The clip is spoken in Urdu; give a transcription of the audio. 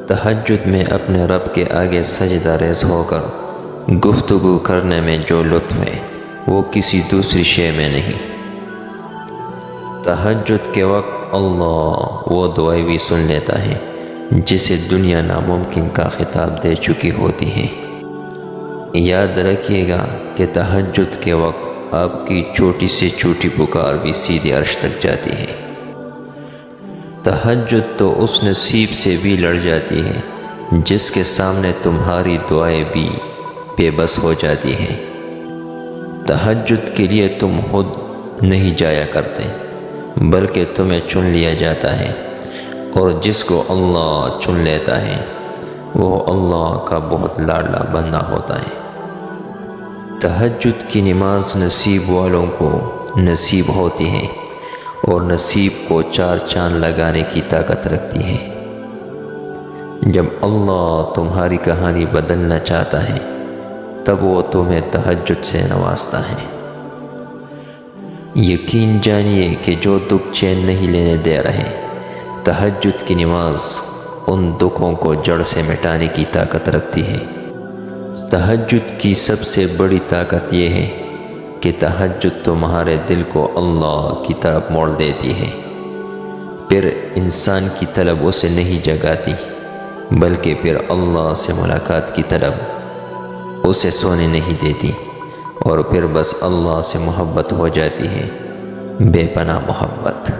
تہجد میں اپنے رب کے آگے سجدہ ریز ہو کر گفتگو کرنے میں جو لطف ہے وہ کسی دوسری شے میں نہیں۔ تہجد کے وقت اللہ وہ دعائیں بھی سن لیتا ہے جسے دنیا ناممکن کا خطاب دے چکی ہوتی ہے۔ یاد رکھیے گا کہ تہجد کے وقت آپ کی چھوٹی سے چھوٹی پکار بھی سیدھے عرش تک جاتی ہے۔ تہجد تو اس نصیب سے بھی لڑ جاتی ہے جس کے سامنے تمہاری دعائیں بھی بے بس ہو جاتی ہیں۔ تہجد کے لیے تم خود نہیں جایا کرتے بلکہ تمہیں چن لیا جاتا ہے، اور جس کو اللہ چن لیتا ہے وہ اللہ کا بہت لاڈلا بندہ ہوتا ہے۔ تہجد کی نماز نصیب والوں کو نصیب ہوتی ہے اور نصیب کو چار چاند لگانے کی طاقت رکھتی ہے۔ جب اللہ تمہاری کہانی بدلنا چاہتا ہے تب وہ تمہیں تہجد سے نوازتا ہے۔ یقین جانیے کہ جو دکھ چین نہیں لینے دے رہے، تہجد کی نماز ان دکھوں کو جڑ سے مٹانے کی طاقت رکھتی ہے۔ تہجد کی سب سے بڑی طاقت یہ ہے کہ تہجد تمہارے دل کو اللہ کی طرف موڑ دیتی ہے۔ پھر انسان کی طلب اسے نہیں جگاتی بلکہ پھر اللہ سے ملاقات کی طلب اسے سونے نہیں دیتی، اور پھر بس اللہ سے محبت ہو جاتی ہے، بے پناہ محبت۔